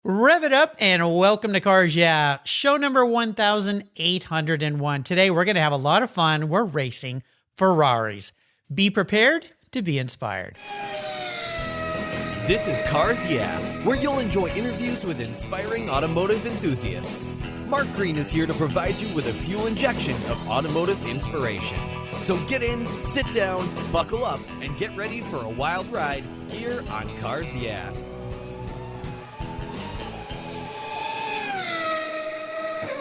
Rev it up and welcome to Cars Yeah, show number 1801. Today we're going to have a lot of fun. We're racing Ferraris. Be prepared to be inspired. This is Cars Yeah, where you'll enjoy interviews with inspiring automotive enthusiasts. Mark Green is here to provide you with a fuel injection of automotive inspiration. So get in, sit down, buckle up, and get ready for a wild ride here on Cars Yeah.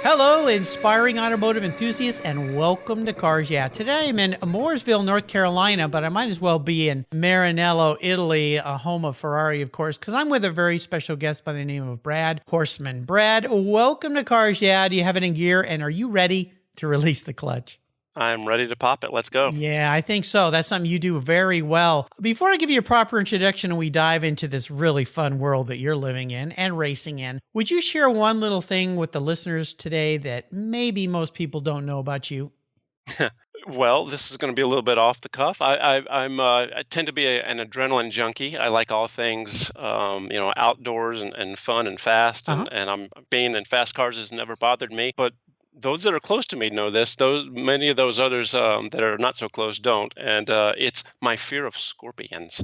Hello, inspiring automotive enthusiasts, and welcome to Cars Yeah. Today I'm in Mooresville, North Carolina, but I might as well be in Maranello, Italy, a home of Ferrari, of course, because I'm with a very special guest by the name of Brad Horstmann. Brad, welcome to Cars Yeah. Do you have it in gear, and are you ready to release the clutch? I'm ready to pop it. Let's go. Yeah, I think so. That's something you do very well. Before I give you a proper introduction and we dive into this really fun world that you're living in and racing in, would you share one little thing with the listeners today that maybe most people don't know about you? Well, this is going to be a little bit off the cuff. I tend to be an adrenaline junkie. I like all things, outdoors and fun and fast. And I'm being in fast cars has never bothered me. But those that are close to me know this. Many of those others that are not so close don't. And it's my fear of scorpions.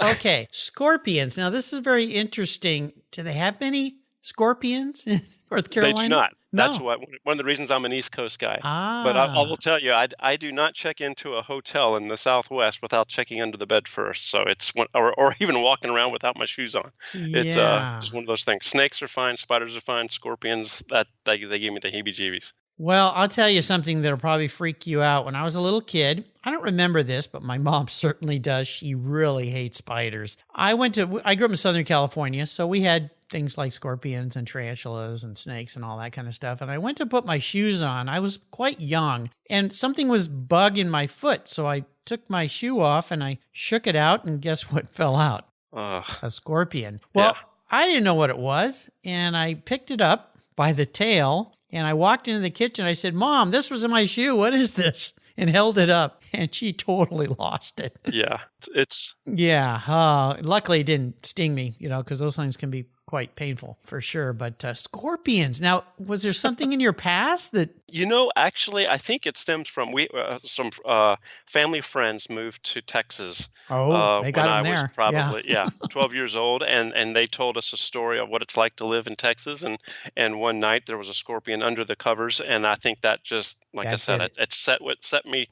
Okay, scorpions. Now, this is very interesting. Do they have many scorpions in North Carolina? They do not. No. That's one of the reasons I'm an East Coast guy. Ah. But I will tell you, I do not check into a hotel in the Southwest without checking under the bed first. So it's or even walking around without my shoes on. It's just one of those things. Snakes are fine, spiders are fine, scorpions they give me the heebie-jeebies. Well, I'll tell you something that'll probably freak you out. When I was a little kid, I don't remember this, but my mom certainly does. She really hates spiders. I grew up in Southern California, so we had things like scorpions and tarantulas and snakes and all that kind of stuff. And I went to put my shoes on. I was quite young and something was bugging my foot. So I took my shoe off and I shook it out and guess what fell out? A scorpion. Well, yeah. I didn't know what it was. And I picked it up by the tail and I walked into the kitchen. I said, "Mom, this was in my shoe. What is this?" And held it up, and she totally lost it. Yeah, luckily it didn't sting me, because those things can be quite painful for sure. But scorpions. Now, was there something in your past that? Actually, I think it stems from some family friends moved to Texas. Oh, they got when them there. I was probably 12 years old, and they told us a story of what it's like to live in Texas. And one night there was a scorpion under the covers, and I think that just, like I said, it set me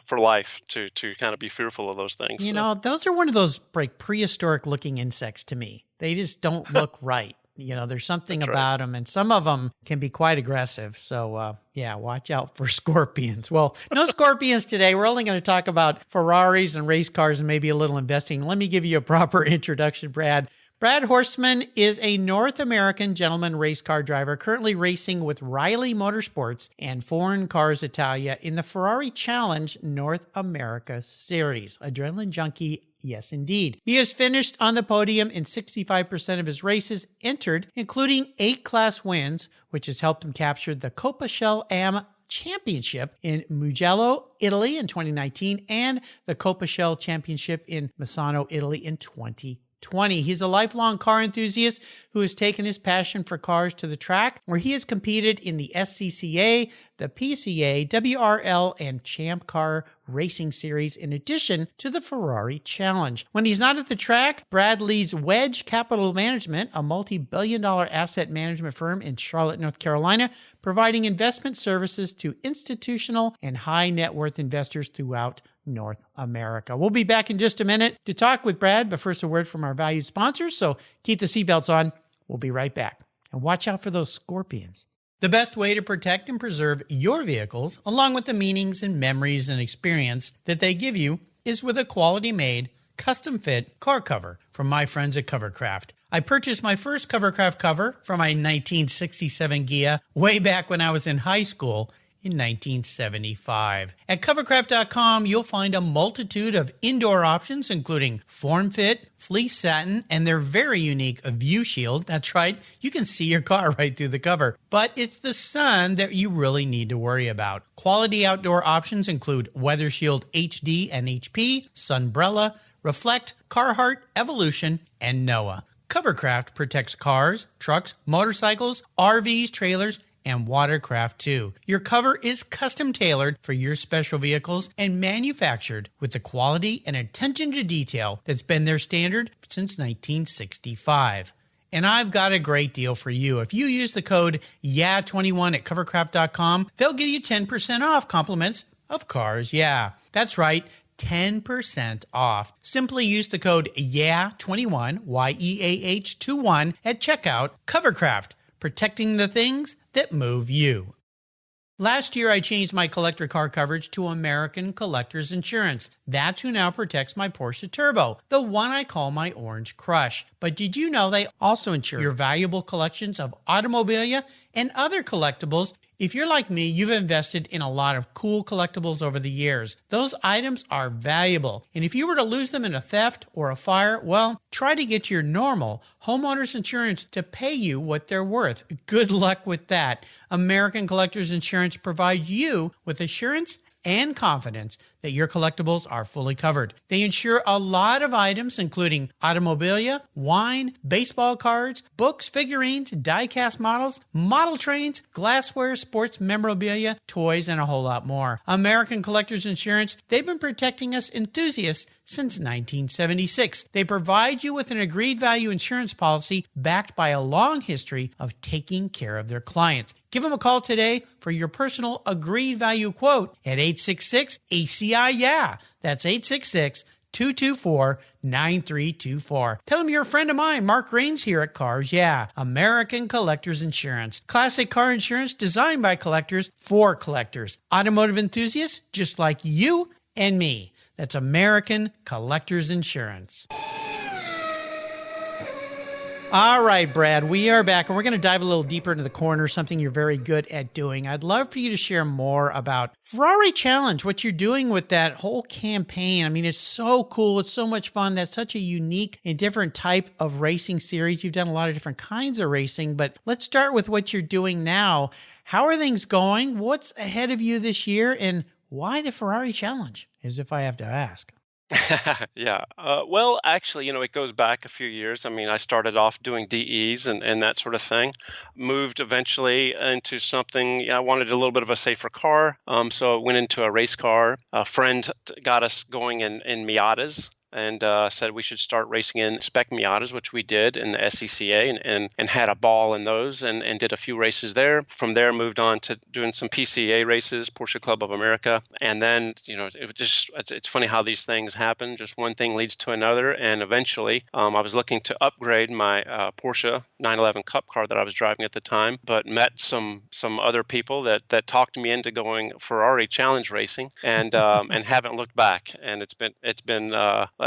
for life to kind of be fearful of those things. Those are one of those prehistoric looking insects to me. They just don't look right. There's something about them, and some of them can be quite aggressive. So, watch out for scorpions. Well, no scorpions today. We're only going to talk about Ferraris and race cars and maybe a little investing. Let me give you a proper introduction, Brad. Brad Horstmann is a North American gentleman race car driver currently racing with Riley Motorsports and Foreign Cars Italia in the Ferrari Challenge North America Series. Adrenaline junkie, yes, indeed. He has finished on the podium in 65% of his races entered, including 8 class wins, which has helped him capture the Coppa Shell Am Championship in Mugello, Italy in 2019 and the Coppa Shell Championship in Misano, Italy in 2020. He's a lifelong car enthusiast who has taken his passion for cars to the track, where he has competed in the SCCA, the PCA, WRL, and Champ Car Racing Series, in addition to the Ferrari Challenge. When he's not at the track, Brad leads Wedge Capital Management, a multi-billion-dollar asset management firm in Charlotte, North Carolina, providing investment services to institutional and high-net-worth investors throughout North America. We'll be back in just a minute to talk with Brad, but first a word from our valued sponsors, so keep the seatbelts on. We'll be right back. And watch out for those scorpions. The best way to protect and preserve your vehicles, along with the meanings and memories and experience that they give you, is with a quality-made, custom-fit car cover from my friends at Covercraft. I purchased my first Covercraft cover for my 1967 Ghia way back when I was in high school in 1975. At covercraft.com, you'll find a multitude of indoor options, including form fit, fleece satin, and their very unique View Shield. That's right, you can see your car right through the cover. But it's the sun that you really need to worry about. Quality outdoor options include Weather Shield HD and HP, Sunbrella, Reflect, Carhartt, Evolution, and Noah. Covercraft protects cars, trucks, motorcycles, RVs, trailers, and watercraft too. Your cover is custom tailored for your special vehicles and manufactured with the quality and attention to detail that's been their standard since 1965. And I've got a great deal for you. If you use the code YEAH21 at covercraft.com, they'll give you 10% off compliments of Cars Yeah. That's right, 10% off. Simply use the code YEAH21, YEAH21 at checkout. Covercraft, protecting the things that move you. Last year, I changed my collector car coverage to American Collectors Insurance. That's who now protects my Porsche Turbo, the one I call my Orange Crush. But did you know they also insure your valuable collections of automobilia and other collectibles? If you're like me, you've invested in a lot of cool collectibles over the years. Those items are valuable. And if you were to lose them in a theft or a fire, well, try to get your normal homeowner's insurance to pay you what they're worth. Good luck with that. American Collectors Insurance provides you with assurance and confidence that your collectibles are fully covered. They insure a lot of items, including automobilia, wine, baseball cards, books, figurines, die-cast models, model trains, glassware, sports memorabilia, toys, and a whole lot more. American Collectors Insurance, they've been protecting us enthusiasts since 1976. They provide you with an agreed value insurance policy backed by a long history of taking care of their clients. Give them a call today for your personal agreed value quote at 866-ACI-YEAH. That's 866-224-9324. Tell them you're a friend of mine, Mark Rains here at Cars Yeah. American Collectors Insurance. Classic car insurance designed by collectors for collectors. Automotive enthusiasts just like you and me. That's American Collectors Insurance. All right, Brad, we are back, and we're going to dive a little deeper into the corner, something you're very good at doing. I'd love for you to share more about Ferrari Challenge, what you're doing with that whole campaign. I mean, it's so cool. It's so much fun. That's such a unique and different type of racing series. You've done a lot of different kinds of racing, but let's start with what you're doing now. How are things going? What's ahead of you this year, and why the Ferrari Challenge, as if I have to ask? Yeah. Well, actually, it goes back a few years. I mean, I started off doing DEs and that sort of thing. Moved eventually into something, I wanted a little bit of a safer car. So I went into a race car. A friend got us going in Miatas. And said we should start racing in spec Miatas, which we did in the SCCA and had a ball in those and did a few races there. From there, moved on to doing some PCA races, Porsche Club of America. And then, it's funny how these things happen. Just one thing leads to another. And eventually, I was looking to upgrade my Porsche 911 Cup car that I was driving at the time, but met some other people that talked me into going Ferrari Challenge racing and haven't looked back. And it's been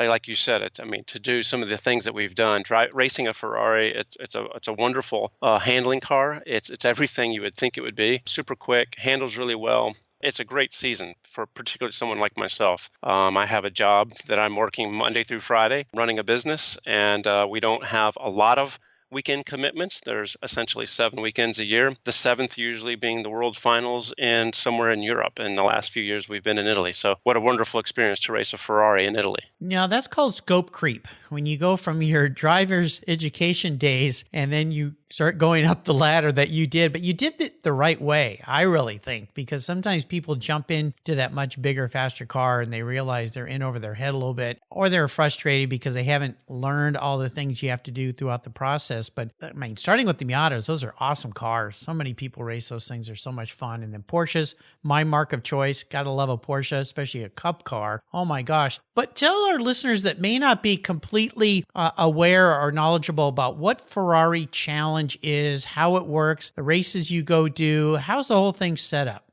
like you said, to do some of the things that we've done, racing a Ferrari, it's a wonderful handling car. It's everything you would think it would be. Super quick, handles really well. It's a great season for particularly someone like myself. I have a job that I'm working Monday through Friday, running a business, and we don't have a lot of weekend commitments. There's essentially 7 weekends a year, the 7th usually being the World Finals and somewhere in Europe. In the last few years, we've been in Italy. So what a wonderful experience to race a Ferrari in Italy. Now, that's called scope creep. When you go from your driver's education days and then you start going up the ladder that you did, but you did it the right way, I really think, because sometimes people jump into that much bigger, faster car and they realize they're in over their head a little bit, or they're frustrated because they haven't learned all the things you have to do throughout the process. But I mean, starting with the Miatas, those are awesome cars. So many people race those things. They're so much fun. And then Porsches, my mark of choice. Gotta love a Porsche, especially a cup car. Oh my gosh. But tell our listeners that may not be completely aware or knowledgeable about what Ferrari Challenge is, how it works, the races you go do. How's the whole thing set up?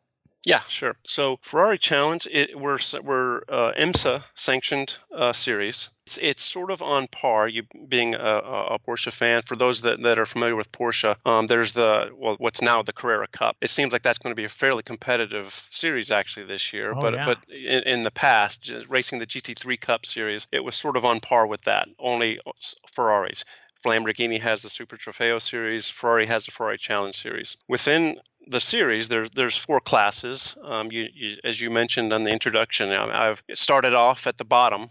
Yeah, sure. So Ferrari Challenge, we're IMSA sanctioned series. It's sort of on par. You being a Porsche fan, for those that are familiar with Porsche, there's what's now the Carrera Cup. It seems like that's going to be a fairly competitive series actually this year. But in the past, racing the GT3 Cup series, it was sort of on par with that. Only Ferraris. Lamborghini has the Super Trofeo series. Ferrari has the Ferrari Challenge series. Within the series, there's 4 classes. As you mentioned on the introduction, I've started off at the bottom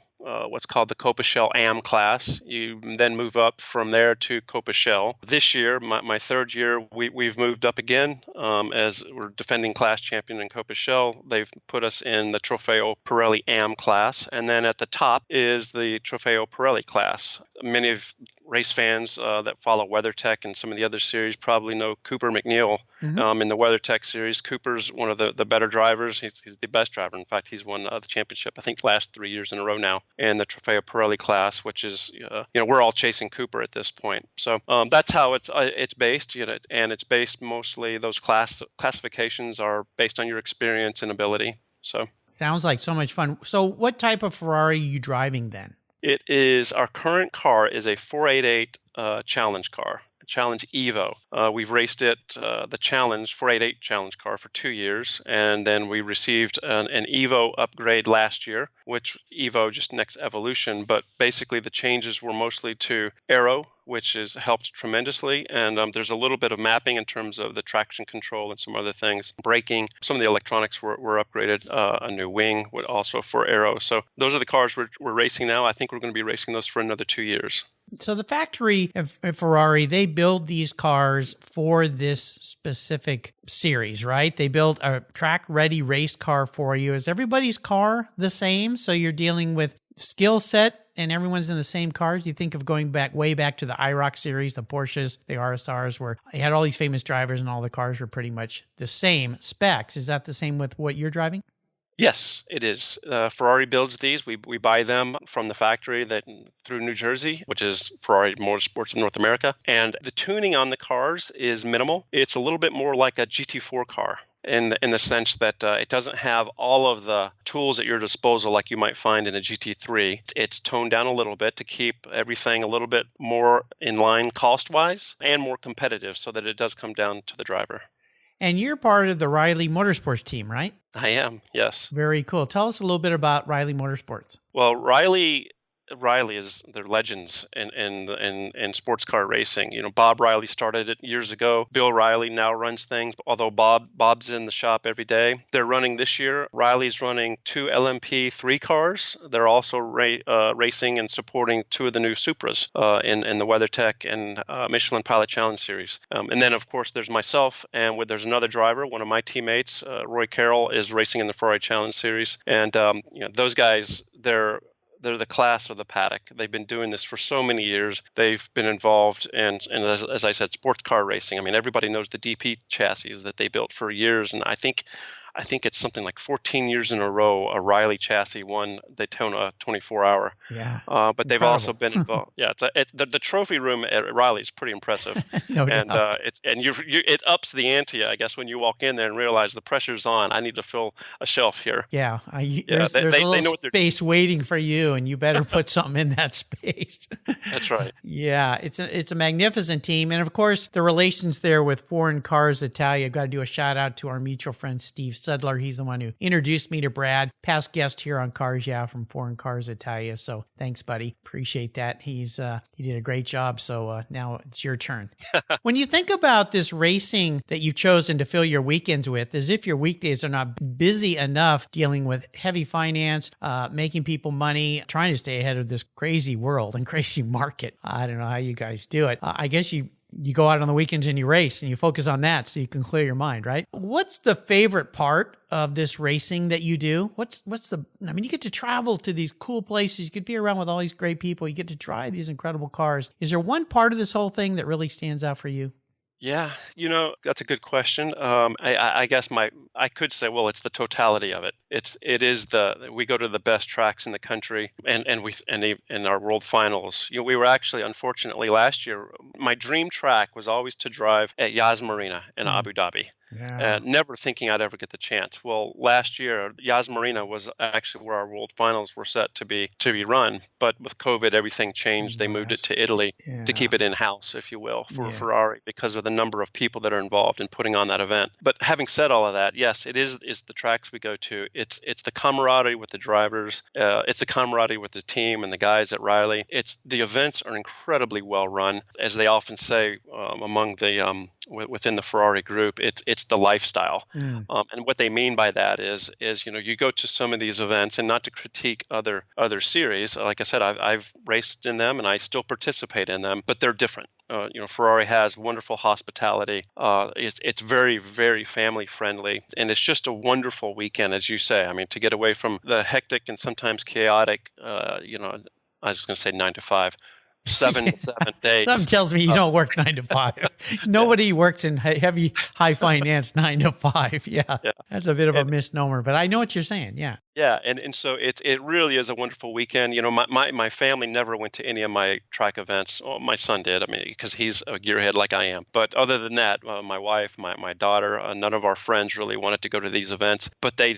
what's called the Copa Shell AM class. You then move up from there to Copa Shell. This year, my third year, we've moved up again as we're defending class champion in Copa Shell. They've put us in the Trofeo Pirelli AM class. And then at the top is the Trofeo Pirelli class. Many of race fans that follow WeatherTech and some of the other series probably know Cooper McNeil in the WeatherTech series. Cooper's one of the better drivers. He's the best driver. In fact, he's won the championship, I think, the last 3 years in a row now in the Trofeo Pirelli class, which is, we're all chasing Cooper at this point. So that's how it's based, and it's based mostly, those classifications are based on your experience and ability. So sounds like so much fun. So what type of Ferrari are you driving then? It is, our current car is a 488 Challenge car, Challenge Evo. We've raced it, the Challenge 488 Challenge car, for 2 years, and then we received an Evo upgrade last year, which Evo just next evolution. But basically, the changes were mostly to aero, which has helped tremendously, and there's a little bit of mapping in terms of the traction control and some other things. Braking, some of the electronics were upgraded. A new wing, also for aero. So those are the cars we're racing now. I think we're going to be racing those for another 2 years. So the factory at Ferrari, they build these cars for this specific series, right? They build a track-ready race car for you. Is everybody's car the same? So you're dealing with skill set and everyone's in the same cars? You think of going way back to the IROC series, the Porsches, the RSRs, where they had all these famous drivers and all the cars were pretty much the same specs. Is that the same with what you're driving? Yes, it is. Ferrari builds these. We buy them from the factory through New Jersey, which is Ferrari Motorsports of North America. And the tuning on the cars is minimal. It's a little bit more like a GT4 car in the sense that it doesn't have all of the tools at your disposal like you might find in a GT3. It's toned down a little bit to keep everything a little bit more in line cost-wise and more competitive so that it does come down to the driver. And you're part of the Riley Motorsports team, right? I am, yes. Very cool. Tell us a little bit about Riley Motorsports. Well, Riley is, they're legends in sports car racing. Bob Riley started it years ago. Bill Riley now runs things, although Bob's in the shop every day. They're running this year. Riley's running 2 LMP3 cars. They're also racing and supporting 2 of the new Supras in the WeatherTech and Michelin Pilot Challenge Series. And then, of course, there's myself, and there's another driver, one of my teammates, Roy Carroll, is racing in the Ferrari Challenge Series. And those guys, they're the class of the paddock. They've been doing this for so many years. They've been involved in as I said, sports car racing. I mean, everybody knows the DP chassis that they built for years. And I think it's something like 14 years in a row, a Riley chassis won Daytona 24-hour. Yeah. But they've also been involved. Yeah, the trophy room at Riley is pretty impressive. No and doubt. It ups the ante, I guess, when you walk in there and realize the pressure's on. I need to fill a shelf here. Yeah. There's a little space waiting for you, and you better put something in that space. That's right. Yeah, it's a magnificent team. And of course, the relations there with Foreign Cars Italia. I've got to do a shout out to our mutual friend, Steve Sudler. He's the one who introduced me to Brad, past guest here on Cars Yeah from Foreign Cars Italia. So thanks, buddy. Appreciate that. He did a great job. So now it's your turn. When you think about this racing that you've chosen to fill your weekends with, as if your weekdays are not busy enough dealing with heavy finance, making people money, trying to stay ahead of this crazy world and crazy market. I don't know how you guys do it. I guess you go out on the weekends and you race and you focus on that so you can clear your mind, right? What's the favorite part of this racing that you do? You get to travel to these cool places. You get to be around with all these great people. You get to drive these incredible cars. Is there one part of this whole thing that really stands out for you? Yeah, that's a good question. I guess I could say, well, it's the totality of it. We go to the best tracks in the country, and in our world finals. We were actually, unfortunately, last year, my dream track was always to drive at Yas Marina in Abu Dhabi. Yeah. Never thinking I'd ever get the chance. Well, last year, Yas Marina was actually where our world finals were set to be run. But with COVID, everything changed. They moved it to Italy to keep it in-house, if you will, for Ferrari, because of the number of people that are involved in putting on that event. But having said all of that, yes, it is the tracks we go to. It's the camaraderie with the drivers. It's the camaraderie with the team and the guys at Riley. The events are incredibly well run, as they often say among the within the Ferrari group. It's the lifestyle, Mm. and what they mean by that is you go to some of these events, and not to critique other series. Like I said, I've raced in them and I still participate in them, but they're different. Ferrari has wonderful hospitality. It's very, very family friendly, and it's just a wonderful weekend, as you say. I mean, to get away from the hectic and sometimes chaotic, I was going to say 9 to 5, 7 days. Something tells me you don't work 9 to 5. Nobody works in heavy, high finance 9 to 5. Yeah. That's a bit of a misnomer, but I know what you're saying. Yeah. Yeah, and so it really is a wonderful weekend. My family never went to any of my track events. Oh, my son did. I mean, because he's a gearhead like I am. But other than that, my wife, my daughter, none of our friends really wanted to go to these events. But they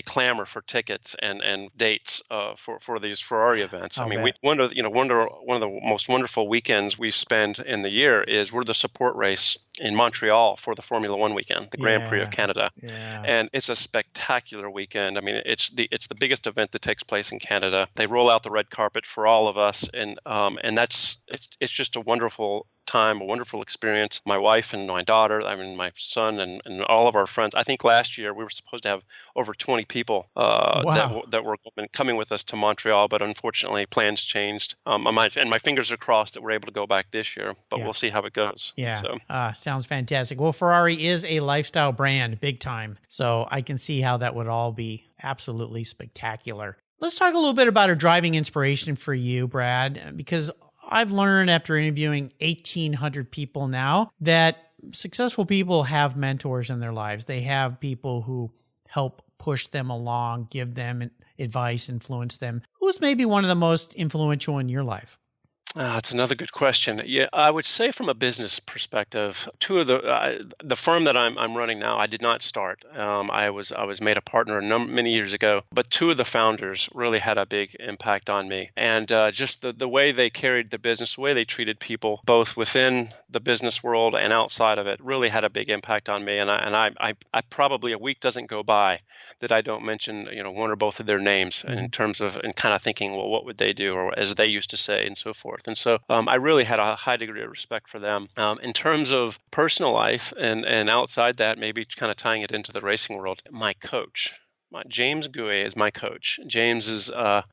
clamor for tickets and dates for these Ferrari events. I mean, one of the most wonderful weekends we spend in the year is we're the support race in Montreal for the Formula One weekend, the Grand Prix of Canada, and it's a spectacular weekend. I mean, it's the biggest event that takes place in Canada. They roll out the red carpet for all of us, and it's just a wonderful time, a wonderful experience. My wife and my daughter, my son and all of our friends. I think last year we were supposed to have over 20 people that were coming with us to Montreal, but unfortunately plans changed. And my fingers are crossed that we're able to go back this year, but we'll see how it goes. Yeah, so. Sounds fantastic. Well, Ferrari is a lifestyle brand, big time, so I can see how that would all be absolutely spectacular. Let's talk a little bit about a driving inspiration for you, Brad, because I've learned after interviewing 1,800 people now that successful people have mentors in their lives. They have people who help push them along, give them advice, influence them. Who's maybe one of the most influential in your life? That's another good question. Yeah, I would say from a business perspective, two of the firm that I'm running now, I did not start. I was made a partner many years ago, but two of the founders really had a big impact on me, and just the way they carried the business, the way they treated people, both within the business world and outside of it, really had a big impact on me. And I probably a week doesn't go by that I don't mention one or both of their names in terms of and kind of thinking, well, what would they do, or as they used to say, and so forth. And so I really had a high degree of respect for them. In terms of personal life and outside that, maybe kind of tying it into the racing world, my coach. James Gouet is my coach. James is a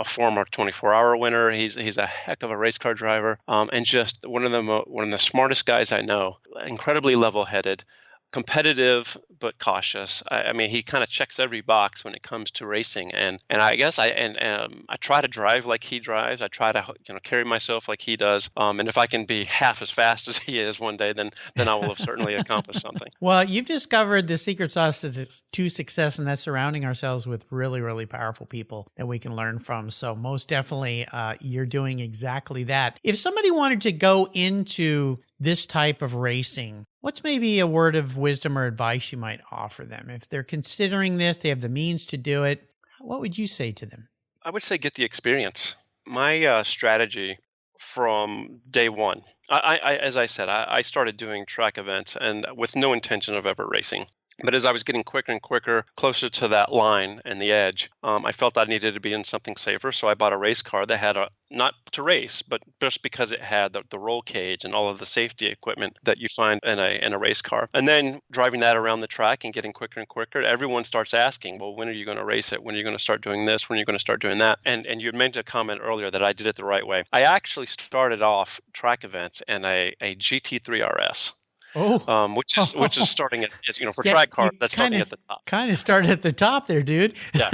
former 24-hour winner. He's a heck of a race car driver, and just one of the smartest guys I know. Incredibly level-headed, competitive but cautious. I mean, he kind of checks every box when it comes to racing, and I guess I try to drive like he drives. I try to carry myself like he does, and if I can be half as fast as he is one day, then I will have certainly accomplished something. Well, you've discovered the secret sauce to success, and that's surrounding ourselves with really, really powerful people that we can learn from. So most definitely, you're doing exactly that. If somebody wanted to go into this type of racing, what's maybe a word of wisdom or advice you might offer them? If they're considering this, they have the means to do it, what would you say to them? I would say get the experience. My strategy from day one, as I said, I started doing track events and with no intention of ever racing. But as I was getting quicker and quicker, closer to that line and the edge, I felt I needed to be in something safer. So I bought a race car that had not to race, but just because it had the roll cage and all of the safety equipment that you find in a race car. And then driving that around the track and getting quicker and quicker, everyone starts asking, well, when are you going to race it? When are you going to start doing this? When are you going to start doing that? And you had made a comment earlier that I did it the right way. I actually started off track events in a GT3 RS. Which is starting at for track cars, that's starting at the top. Kind of started at the top there, dude. Yeah.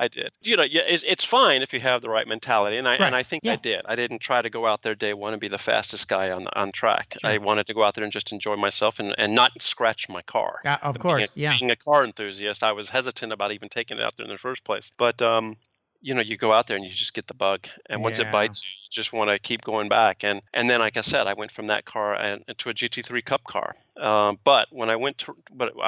I did. It's fine if you have the right mentality, and I think I did. I didn't try to go out there day one and be the fastest guy on track. Sure. I wanted to go out there and just enjoy myself and not scratch my car. Of course, being a car enthusiast, I was hesitant about even taking it out there in the first place. But you go out there and you just get the bug, and once it bites you, you just want to keep going back. And then, like I said, I went from that car to a GT3 Cup car. But I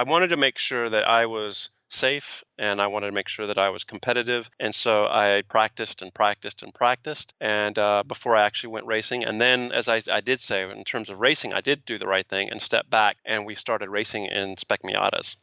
wanted to make sure that I was safe, and I wanted to make sure that I was competitive. And so I practiced and practiced and practiced, and before I actually went racing. And then, as I did say, in terms of racing, I did do the right thing and step back, and we started racing in Spec Miatas.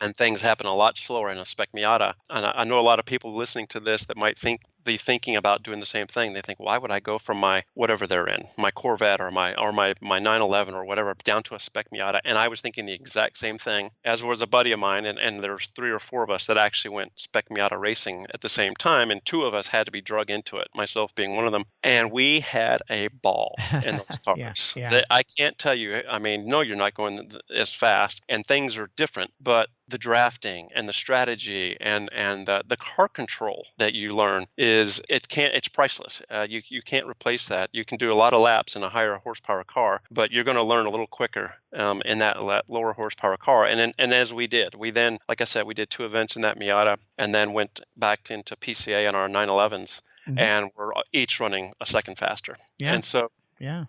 And things happen a lot slower in a Spec Miata. And I know a lot of people listening to this that might think the thinking about doing the same thing. They think, why would I go from my whatever they're in, my Corvette or my 911 or whatever, down to a spec Miata? And I was thinking the exact same thing, as was a buddy of mine, and there's 3 or 4 of us that actually went spec Miata racing at the same time, and 2 of us had to be drug into it, myself being one of them. And we had a ball in those cars. I can't tell you. I mean, no, you're not going as fast, and things are different, but the drafting and the strategy and the car control that you learn it's priceless. You can't replace that. You can do a lot of laps in a higher horsepower car, but you're going to learn a little quicker in that lower horsepower car. And as we then, like I said, we did 2 events in that Miata, and then went back into PCA on our 911s, and we're each running a second faster. Yeah. And so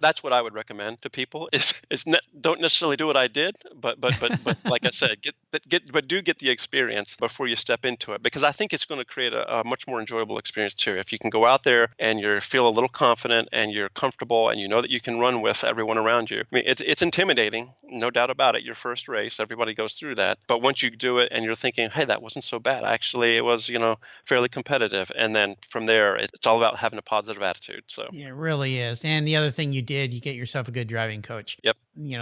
that's what I would recommend to people: don't necessarily do what I did, but like I said, get the experience before you step into it, because I think it's going to create a much more enjoyable experience too. If you can go out there and you feel a little confident and you're comfortable and you know that you can run with everyone around you. I mean, it's intimidating, no doubt about it. Your first race, everybody goes through that, but once you do it and you're thinking, hey, that wasn't so bad. Actually, it was fairly competitive, and then from there, it's all about having a positive attitude. So yeah, it really is. And the other thing you get yourself a good driving coach. Yep.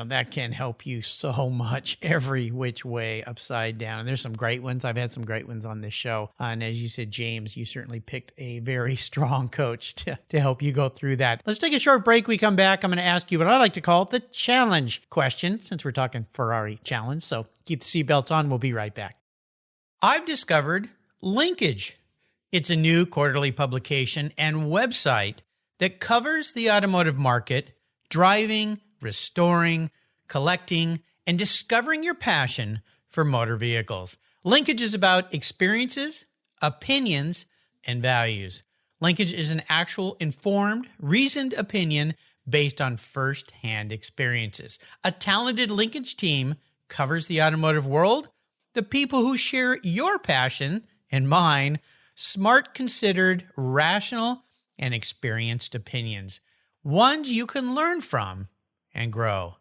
That can help you so much every which way, upside down. And there's some great ones. I've had some great ones on this show. And as you said, James, you certainly picked a very strong coach to help you go through that. Let's take a short break. We come back. I'm going to ask you what I like to call the challenge question, since we're talking Ferrari challenge. So keep the seatbelts on. We'll be right back. I've discovered Linkage. It's a new quarterly publication and website that covers the automotive market, driving, restoring, collecting, and discovering your passion for motor vehicles. Linkage is about experiences, opinions, and values. Linkage is an actual informed, reasoned opinion based on first-hand experiences. A talented Linkage team covers the automotive world, the people who share your passion and mine, smart, considered, rational, and experienced opinions, ones you can learn from and grow.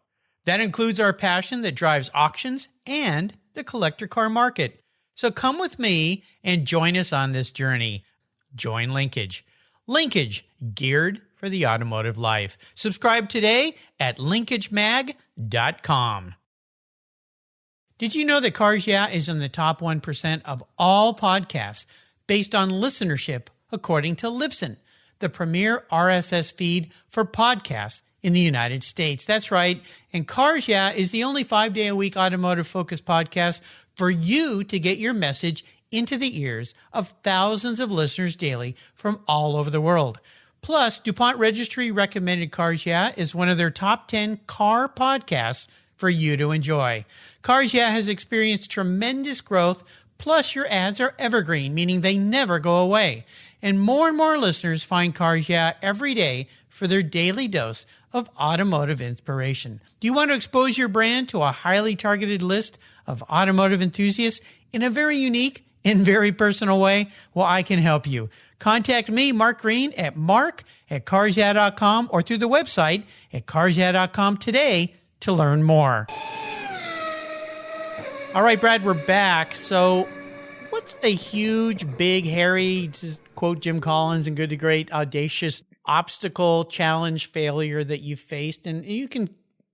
That includes our passion that drives auctions and the collector car market. So come with me and join us on this journey. Join Linkage. Linkage, geared for the automotive life. Subscribe today at linkagemag.com. Did you know that Cars Yeah is in the top 1% of all podcasts based on listenership, according to Libsyn, the premier RSS feed for podcasts in the United States? That's right. And Cars Yeah is the only 5-day-a-week automotive-focused podcast for you to get your message into the ears of thousands of listeners daily from all over the world. Plus, DuPont Registry recommended Cars Yeah is one of their top 10 car podcasts for you to enjoy. Cars Yeah has experienced tremendous growth, plus your ads are evergreen, meaning they never go away. And more listeners find Cars Yeah every day for their daily dose of automotive inspiration. Do you want to expose your brand to a highly targeted list of automotive enthusiasts in a very unique and very personal way? Well, I can help you. Contact me, Mark Green, at mark@carsyeah.com or through the website at carsyeah.com today to learn more. All right, Brad, we're back. So what's a huge, big, hairy, to quote Jim Collins in Good to Great, audacious obstacle, challenge, failure that you've faced? And you can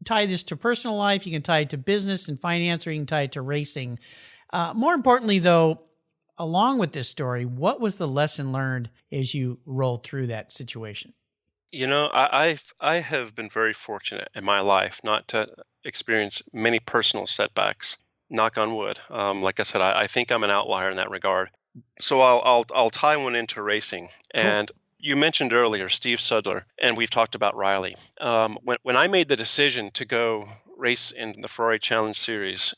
tie this to personal life, you can tie it to business and finance, or you can tie it to racing. More importantly, though, along with this story, what was the lesson learned as you rolled through that situation? I have been very fortunate in my life not to experience many personal setbacks. Knock on wood. Like I said, I think I'm an outlier in that regard. So I'll tie one into racing. And you mentioned earlier Steve Sudler, and we've talked about Riley. When I made the decision to go race in the Ferrari Challenge Series,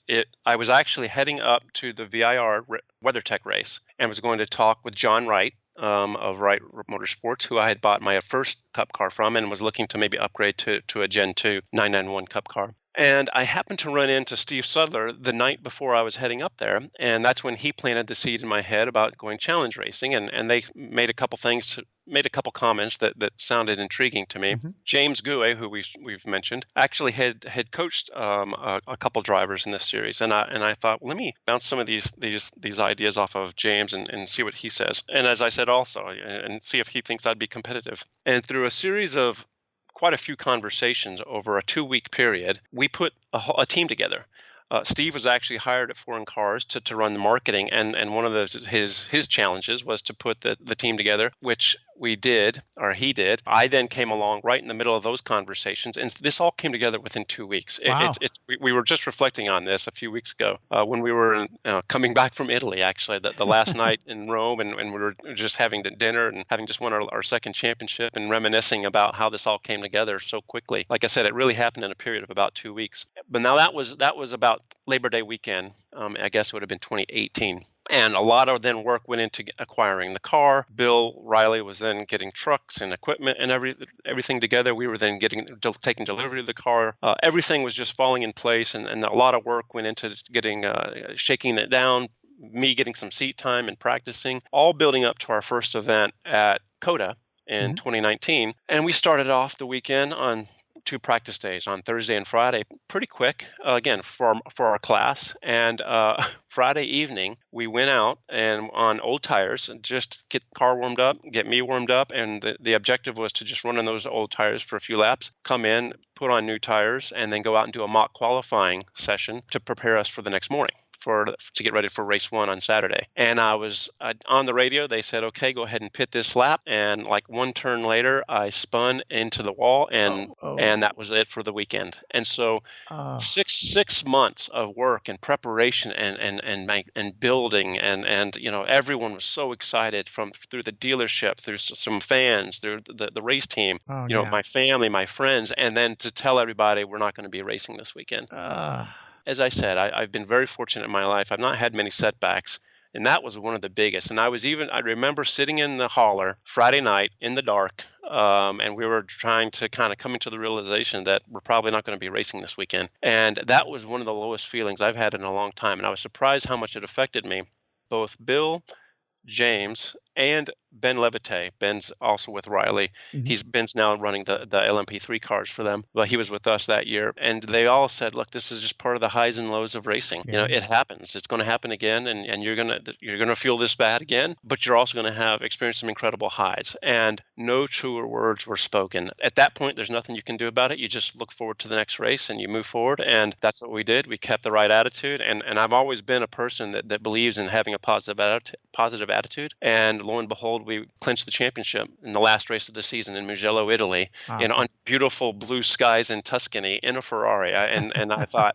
I was actually heading up to the VIR WeatherTech race and was going to talk with John Wright of Wright Motorsports, who I had bought my first Cup car from and was looking to maybe upgrade to a Gen 2 991 Cup car. And I happened to run into Steve Sudler the night before I was heading up there, and that's when he planted the seed in my head about going challenge racing. And they made a couple comments that sounded intriguing to me. Mm-hmm. James Gouet, who we've mentioned, actually had coached a couple drivers in this series, and I thought, well, let me bounce some of these ideas off of James and see what he says. And as I said, also, and see if he thinks I'd be competitive. And through a series of quite a few conversations over a 2-week period, we put a team together. Steve was actually hired at Foreign Cars to run the marketing, and one of his challenges was to put the team together, which we did, or he did. I then came along right in the middle of those conversations, and this all came together within 2 weeks. Wow. We were just reflecting on this a few weeks ago when we were coming back from Italy, actually, the last night in Rome, and we were just having dinner and having just won our second championship and reminiscing about how this all came together so quickly. Like I said, it really happened in a period of about 2 weeks. But now that was about Labor Day weekend. I guess it would have been 2018. And a lot of then work went into acquiring the car. Bill Riley was then getting trucks and equipment and everything together. We were then taking delivery of the car. Everything was just falling in place, and a lot of work went into getting shaking it down, me getting some seat time and practicing, all building up to our first event at COTA in 2019. And we started off the weekend on 2 practice days on Thursday and Friday, pretty quick, again, for our class. And Friday evening, we went out and on old tires and just get the car warmed up, get me warmed up. And the objective was to just run on those old tires for a few laps, come in, put on new tires, and then go out and do a mock qualifying session to prepare us for the next morning. To get ready for race 1 on Saturday. And I was on the radio. They said, okay, go ahead and pit this lap. And like 1 turn later, I spun into the wall, and that was it for the weekend. And so 6 months of work and preparation and building, and everyone was so excited through the dealership, through some fans, through the race team, my family, my friends, and then to tell everybody we're not going to be racing this weekend. As I said, I've been very fortunate in my life. I've not had many setbacks, and that was one of the biggest. And I remember sitting in the hauler Friday night in the dark, and we were trying to kind of come into the realization that we're probably not going to be racing this weekend. And that was one of the lowest feelings I've had in a long time. And I was surprised how much it affected me. Both Bill, James, and Ben Levite. Ben's also with Riley. Ben's now running the LMP3 cars for them, but he was with us that year. And they all said, look, this is just part of the highs and lows of racing. Yeah. It happens. It's going to happen again, and you're going to feel this bad again, but you're also going to experience some incredible highs. And no truer words were spoken. At that point, there's nothing you can do about it. You just look forward to the next race and you move forward. And that's what we did. We kept the right attitude. And I've always been a person that believes in having a positive attitude. And lo and behold, we clinched the championship in the last race of the season in Mugello, Italy, awesome. On beautiful blue skies in Tuscany in a Ferrari. And I thought,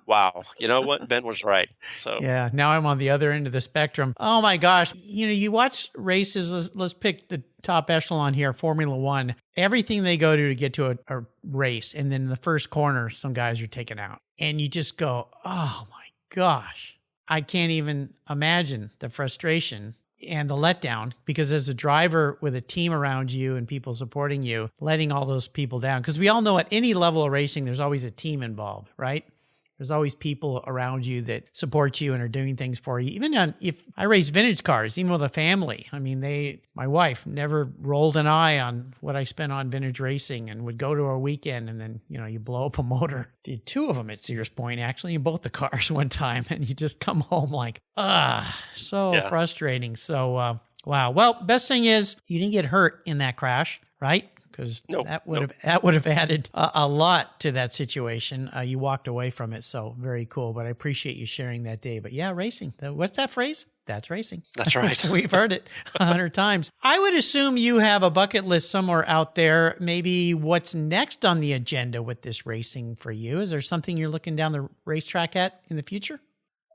wow, you know what? Ben was right. So yeah, now I'm on the other end of the spectrum. Oh my gosh. You watch races. Let's pick the top echelon here, Formula One. Everything they go to get to a race. And then in the first corner, some guys are taken out. And you just go, oh my gosh. I can't even imagine the frustration and the letdown, because as a driver with a team around you and people supporting you, letting all those people down. Because we all know at any level of racing, there's always a team involved, right? There's always people around you that support you and are doing things for you. Even if I race vintage cars, even with a family, I mean, my wife never rolled an eye on what I spent on vintage racing and would go to a weekend, and then, you blow up a motor. Did 2 of them at Sears Point, actually, in both the cars one time, and you just come home like, so frustrating. So, wow. Well, best thing is you didn't get hurt in that crash, right? Because that would have added a lot to that situation. You walked away from it, so very cool. But I appreciate you sharing that day. But yeah, racing. What's that phrase? That's racing. That's right. We've heard it 100 times. I would assume you have a bucket list somewhere out there. Maybe what's next on the agenda with this racing for you? Is there something you're looking down the racetrack at in the future?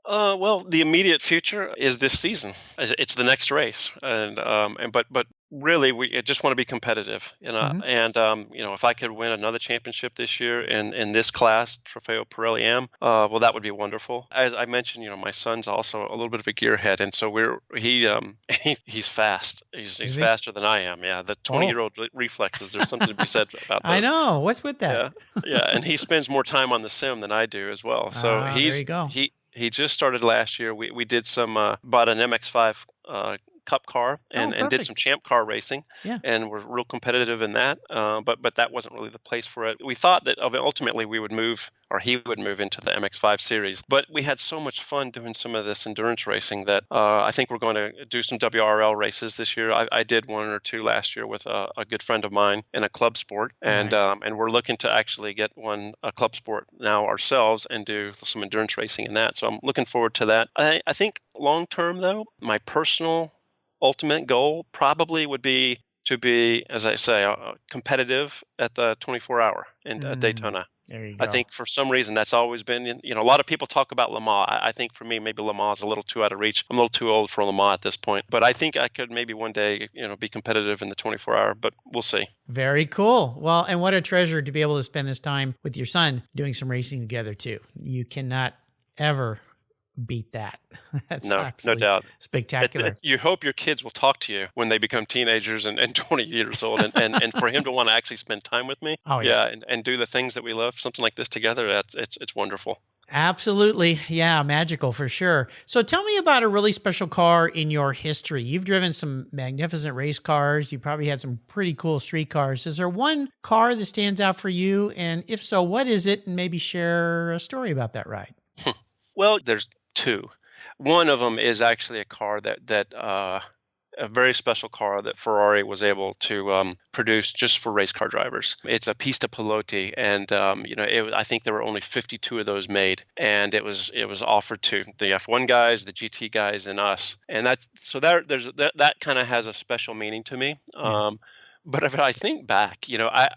Well, the immediate future is this season. It's the next race, but really, we just want to be competitive, Hmm. if I could win another championship this year in this class, Trofeo Pirelli Am, well, that would be wonderful. As I mentioned, my son's also a little bit of a gearhead, and so he's fast. He's Is he? faster than I am. Yeah, the Oh, 20-year-old reflexes. There's something to be said about I those. know. What's with that? Yeah, yeah, and he spends more time on the sim than I do as well. So Ah, there you go. he just started last year. We did bought an MX-5 Cup car Oh, and did perfect. some Champ car racing, Yeah. and we're real competitive in that. But that wasn't really the place for it. We thought that ultimately we would move, or he would move into the MX-5 series. But we had so much fun doing some of this endurance racing that I think we're going to do some WRL races this year. I did one or two last year with a good friend of mine in a club sport, Nice. and we're looking to actually get a club sport now ourselves and do some endurance racing in that. So I'm looking forward to that. I think long term though, my personal ultimate goal probably would be to be, as I say, competitive at the 24-hour in Mm, Daytona. there you I go. think for some reason that's always been, a lot of people talk about Le Mans. I think for me, maybe Le Mans is a little too out of reach. I'm a little too old for Le Mans at this point, but I think I could maybe one day, be competitive in the 24-hour, but we'll see. Very cool. Well, and what a treasure to be able to spend this time with your son doing some racing together too. You cannot ever beat that. That's No, no absolutely doubt. spectacular. You hope your kids will talk to you when they become teenagers and 20 years old, and for him to want to actually spend time with me, Oh yeah. yeah, and do the things that we love, something like this together, it's wonderful. Absolutely. Yeah, magical for sure. So tell me about a really special car in your history. You've driven some magnificent race cars. You probably had some pretty cool street cars. Is there one car that stands out for you? And if so, what is it? And maybe share a story about that ride. Well, there's two. One of them is actually a car that a very special car that Ferrari was able to produce just for race car drivers. It's a Pista Piloti, and I think there were only 52 of those made, and it was offered to the F1 guys, the GT guys, and us. And that kind of has a special meaning to me. Yeah. But if I think back,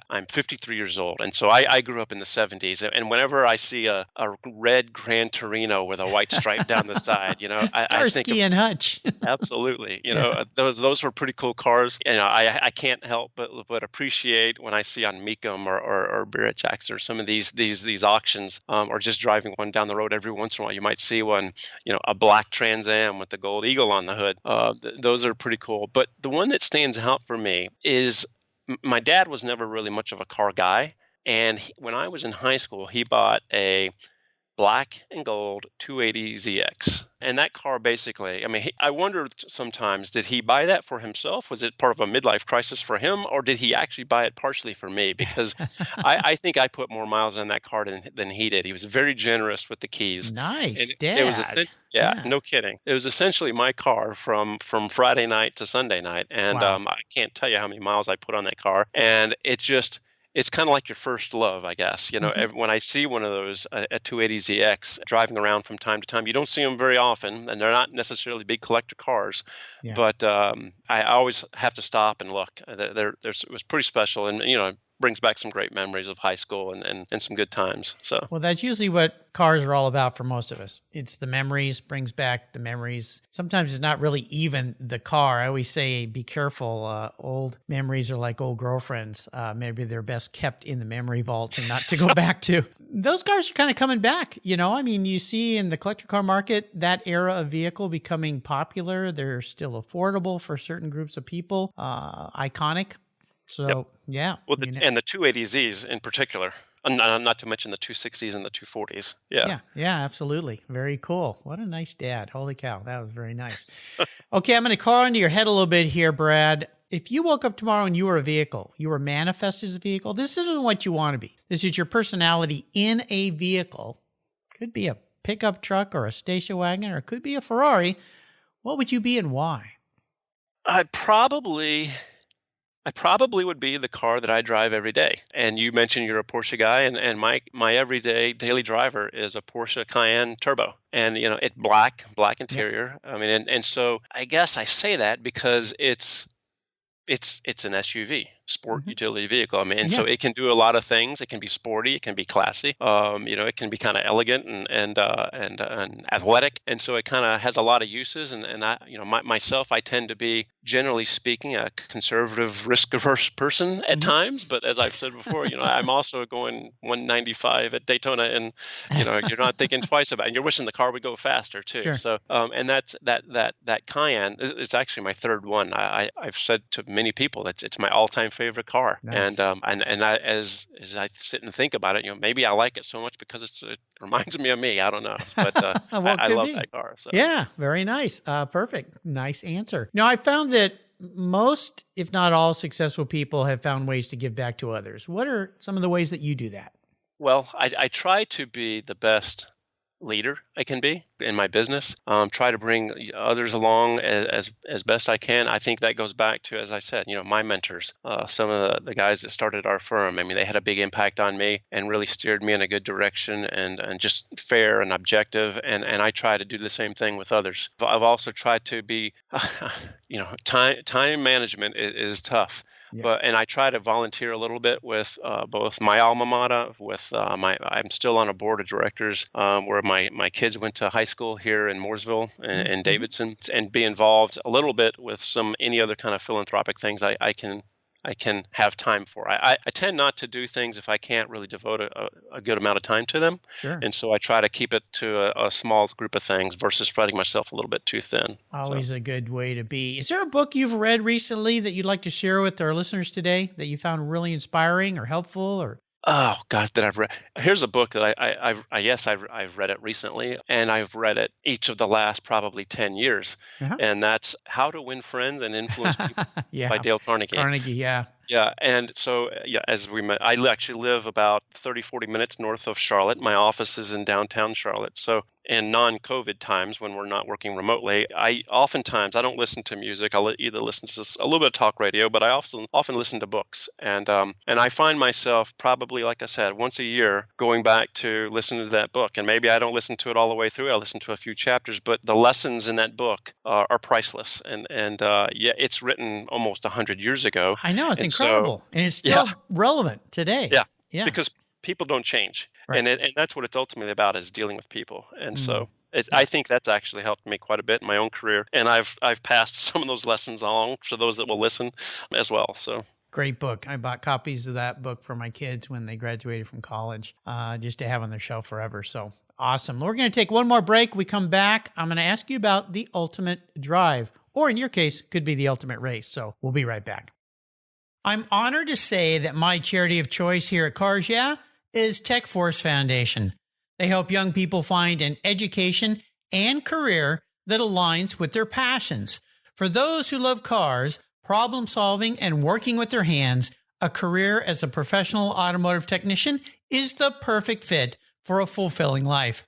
I'm 53 years old, and so I grew up in the 70s. And whenever I see a red Gran Torino with a white stripe down the side, I think Starsky and Hutch. absolutely. Yeah. Those were pretty cool cars. I can't help but appreciate when I see on Mecum or Birachacks or some of these auctions, or just driving one down the road every once in a while. You might see one, a black Trans Am with the gold eagle on the hood. Those are pretty cool. But the one that stands out for me is my dad was never really much of a car guy, and when I was in high school, he bought a black and gold 280ZX. And that car basically, I mean, I wondered sometimes, did he buy that for himself? Was it part of a midlife crisis for him? Or did he actually buy it partially for me? Because I think I put more miles on that car than he did. He was very generous with the keys. Nice, And it was Dad. yeah, Yeah. no kidding. It was essentially my car from Friday night to Sunday night. And Wow. I can't tell you how many miles I put on that car. And it's kind of like your first love, I guess. Hmm. When I see one of those, a 280ZX driving around from time to time, you don't see them very often, and they're not necessarily big collector cars. Yeah. But I always have to stop and look. It was pretty special, and brings back some great memories of high school and some good times. So Well, that's usually what cars are all about for most of us. It's the memories, brings back the memories. Sometimes it's not really even the car. I always say, be careful. Old memories are like old girlfriends. Maybe they're best kept in the memory vault and not to go back to. Those cars are kind of coming back. I mean, you see in the collector car market, that era of vehicle becoming popular. They're still affordable for certain groups of people. Iconic. yep. So, yeah. Well, and the 280Zs in particular, and not to mention the 260s and the 240s. Yeah. Yeah, yeah, absolutely. Very cool. What a nice dad. Holy cow. That was very nice. Okay, I'm going to claw into your head a little bit here, Brad. If you woke up tomorrow and you were a vehicle, you were manifested as a vehicle, this isn't what you want to be. This is your personality in a vehicle. Could be a pickup truck or a station wagon, or it could be a Ferrari. What would you be and why? I probably I probably would be the car that I drive every day. And you mentioned you're a Porsche guy, and my everyday daily driver is a Porsche Cayenne Turbo. And it's black Yeah. interior. I mean, and so I guess I say that because it's an SUV. sport Mhm. utility vehicle. I mean, and so Yeah. it can do a lot of things. It can be sporty. It can be classy. It can be kind of elegant and athletic. And so it kind of has a lot of uses. And I, myself, I tend to be, generally speaking, a conservative, risk-averse person at Mhm. times. But as I've said before, I'm also going 195 at Daytona, and you're not thinking twice about it. And you're wishing the car would go faster too. Sure. So, and that's that Cayenne. It's actually my third one. I've said to many people that it's my all-time favorite car. Nice. And I, as I sit and think about it, maybe I like it so much because it reminds me of me. I don't know, but Well, it I could love be. that car. So Yeah, very nice. Perfect. Nice answer. Now, I found that most, if not all, successful people have found ways to give back to others. What are some of the ways that you do that? Well, I try to be the best leader I can be in my business. Try to bring others along as best I can. I think that goes back to, as I said, my mentors, some of the guys that started our firm. I mean, they had a big impact on me and really steered me in a good direction and just fair and objective. And I try to do the same thing with others. I've also tried to be, time management is tough. Yeah. And I try to volunteer a little bit with both my alma mater, with I'm still on a board of directors where my kids went to high school here in Mooresville and Davidson, and be involved a little bit with any other kind of philanthropic things I can have time for. I tend not to do things if I can't really devote a good amount of time to them. Sure. And so I try to keep it to a small group of things versus spreading myself a little bit too thin. Always a good way to be. Is there a book you've read recently that you'd like to share with our listeners today that you found really inspiring or helpful? Or Oh gosh, that I've read. Here's a book that I've read it recently, and I've read it each of the last probably 10 years, Uh-huh. and that's How to Win Friends and Influence People Yeah, by Dale Carnegie. Carnegie. Yeah. Yeah, and so as we met, I actually live about 30, 40 minutes north of Charlotte. My office is in downtown Charlotte. So in non-COVID times when we're not working remotely, I don't listen to music. I'll either listen to a little bit of talk radio, but I often listen to books. And I find myself probably, like I said, once a year going back to listening to that book. And maybe I don't listen to it all the way through. I listen to a few chapters, but the lessons in that book are priceless. And it's written almost 100 years ago. I know. It's And incredible. And it's still yeah. relevant today. Yeah, Yeah. because people don't change, Right. and that's what it's ultimately about, is dealing with people. And so Yeah. I think that's actually helped me quite a bit in my own career, and I've passed some of those lessons along to those that will listen as well. So Great book. I bought copies of that book for my kids when they graduated from college, just to have on their shelf forever. So awesome. We're going to take one more break. We come back. I'm going to ask you about the ultimate drive, or in your case, could be the ultimate race. So we'll be right back. I'm honored to say that my charity of choice here at Cars Yeah! Is Tech Force Foundation. They help young people find an education and career that aligns with their passions. For those who love cars, problem solving, and working with their hands, a career as a professional automotive technician is the perfect fit for a fulfilling life.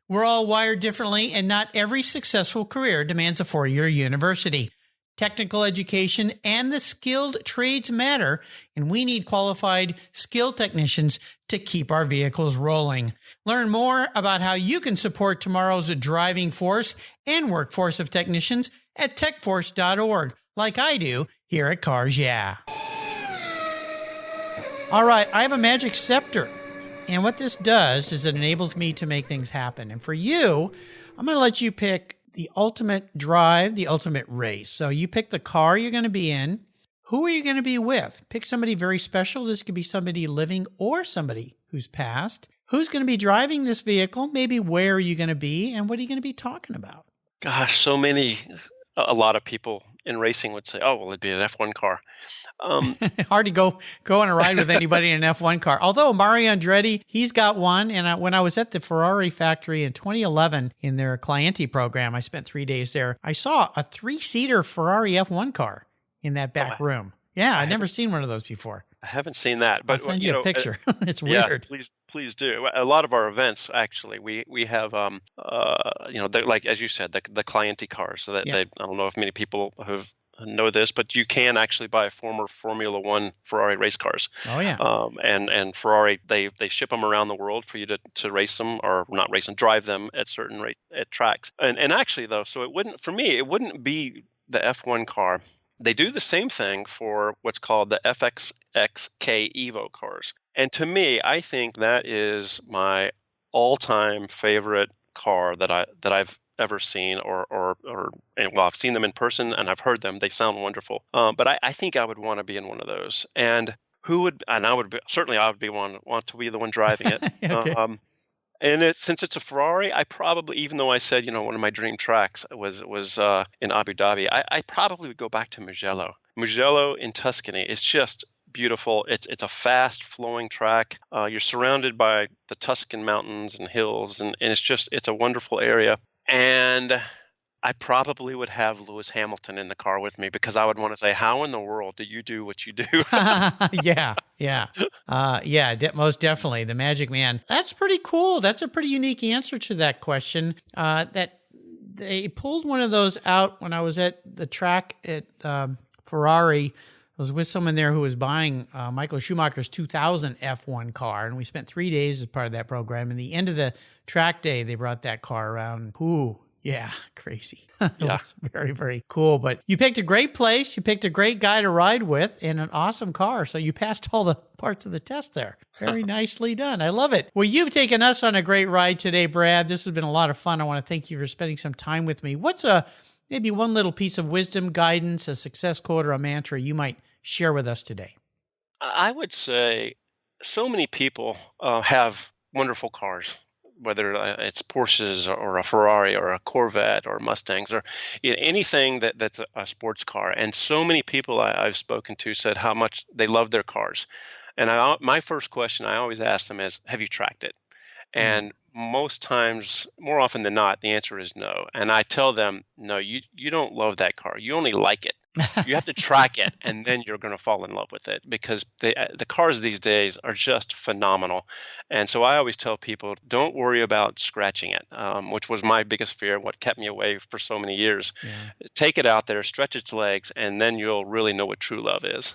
We're all wired differently, and not every successful career demands a 4-year university. Technical education and the skilled trades matter, and we need qualified, skilled technicians to keep our vehicles rolling. Learn more about how you can support tomorrow's driving force and workforce of technicians at techforce.org, like I do here at Cars Yeah! All right, I have a magic scepter, and what this does is it enables me to make things happen. And for you, I'm going to let you pick the ultimate drive, the ultimate race. So you pick the car you're going to be in. Who are you going to be with? Pick somebody very special. This could be somebody living or somebody who's passed. Who's going to be driving this vehicle? Maybe where are you going to be? And what are you going to be talking about? gosh, a lot of people in racing would say, oh, well, it'd be an F1 car. Hard to go on a ride with anybody in an F1 car. Although Mario Andretti, he's got one. And when I was at the Ferrari factory in 2011 in their Clienti program, I spent 3 days there. I saw a 3-seater Ferrari F1 car in that back room. Yeah, I'd never seen one of those before. I haven't seen that, but I'll send you a picture. It's weird. Yeah, please do. A lot of our events, actually, we have, like as you said, the Clienti cars. So that I don't know if many people know this, but you can actually buy former Formula One Ferrari race cars. Oh yeah. And Ferrari, they ship them around the world for you to race them, or not race them, drive them at certain at tracks. And actually though, so it wouldn't be the F1 car They do the same thing for what's called the FXXK Evo cars. And to me, I think that is my all-time favorite car that I've ever seen, well, I've seen them in person and I've heard them. They sound wonderful. But I think I would want to be in one of those. And I would want to be the one driving it. Okay. And since it's a Ferrari, I probably, even though I said, one of my dream tracks was in Abu Dhabi, I probably would go back to Mugello. Mugello in Tuscany is just beautiful. It's a fast flowing track. You're surrounded by the Tuscan mountains and hills, and it's a wonderful area. And I probably would have Lewis Hamilton in the car with me, because I would want to say, how in the world do you do what you do? Yeah. Most definitely. The Magic Man. That's pretty cool. That's a pretty unique answer to that question. That they pulled one of those out when I was at the track at Ferrari. I was with someone there who was buying Michael Schumacher's 2000 F1 car, and we spent 3 days as part of that program. And the end of the track day, they brought that car around. Ooh, yeah, crazy. It was very, very cool. But you picked a great place. You picked a great guy to ride with and an awesome car. So you passed all the parts of the test there. Very nicely done. I love it. Well, you've taken us on a great ride today, Brad. This has been a lot of fun. I want to thank you for spending some time with me. What's maybe one little piece of wisdom, guidance, a success quote, or a mantra you might share with us today? I would say so many people have wonderful cars, whether it's Porsches or a Ferrari or a Corvette or Mustangs or anything that's a sports car. And so many people I've spoken to said how much they love their cars. And my first question I always ask them is, have you tracked it? And most times, more often than not, the answer is no. And I tell them, no, you don't love that car. You only like it. You have to track it, and then you're going to fall in love with it, because the cars these days are just phenomenal. And so I always tell people, don't worry about scratching it, which was my biggest fear, what kept me away for so many years. Yeah. Take it out there, stretch its legs, and then you'll really know what true love is.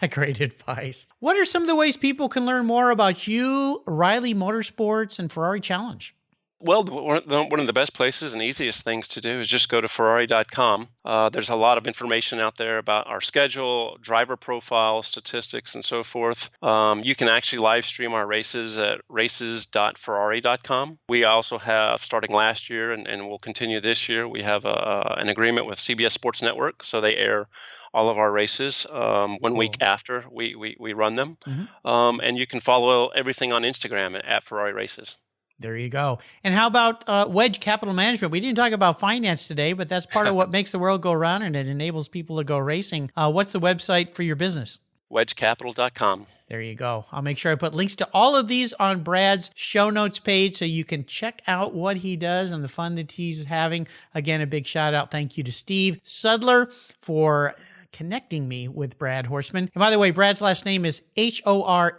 Great advice. What are some of the ways people can learn more about you, Riley Motorsports, and Ferrari Challenge? Well, one of the best places and easiest things to do is just go to Ferrari.com. There's a lot of information out there about our schedule, driver profiles, statistics, and so forth. You can actually live stream our races at races.ferrari.com. We also have, starting last year and will continue this year, we have an agreement with CBS Sports Network, so they air all of our races 1 week after we run them. Mm-hmm. And you can follow everything on Instagram at Ferrari Races. There you go. And how about Wedge Capital Management? We didn't talk about finance today, but that's part of what makes the world go round, and it enables people to go racing. What's the website for your business? WedgeCapital.com. There you go. I'll make sure I put links to all of these on Brad's show notes page so you can check out what he does and the fun that he's having. Again, a big shout out. Thank you to Steve Sudler for connecting me with Brad Horstmann. And by the way, Brad's last name is Horstmann.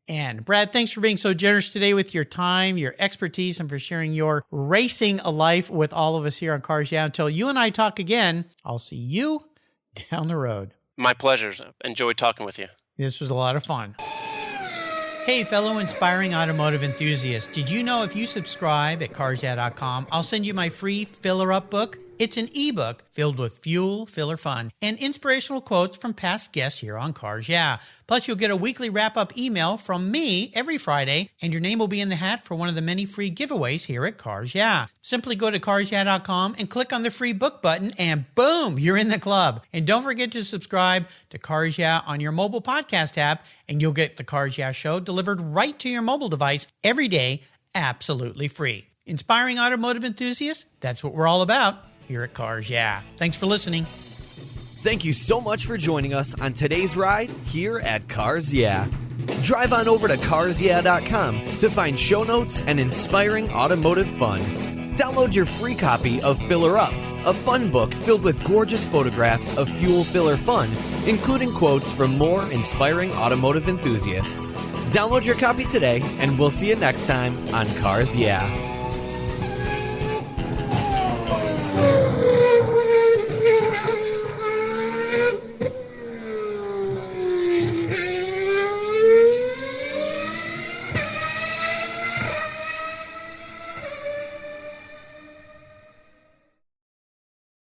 And Brad, thanks for being so generous today with your time, your expertise, and for sharing your racing life with all of us here on Cars Yeah. Until you and I talk again, I'll see you down the road. My pleasure. Enjoyed talking with you. This was a lot of fun. Hey, fellow inspiring automotive enthusiasts. Did you know if you subscribe at carsyeah.com, I'll send you my free Filler Up book? It's an ebook filled with fuel, filler fun, and inspirational quotes from past guests here on Cars Yeah. Plus, you'll get a weekly wrap-up email from me every Friday, and your name will be in the hat for one of the many free giveaways here at Cars Yeah. Simply go to carsyeah.com and click on the free book button, and boom, you're in the club. And don't forget to subscribe to Cars Yeah on your mobile podcast app, and you'll get the Cars Yeah show delivered right to your mobile device every day, absolutely free. Inspiring automotive enthusiasts, that's what we're all about here at Cars Yeah. Thanks for listening. Thank you so much for joining us on today's ride here at Cars Yeah. Drive on over to carsyeah.com to find show notes and inspiring automotive fun. Download your free copy of Filler Up, a fun book filled with gorgeous photographs of fuel filler fun, including quotes from more inspiring automotive enthusiasts. Download your copy today, and we'll see you next time on Cars Yeah.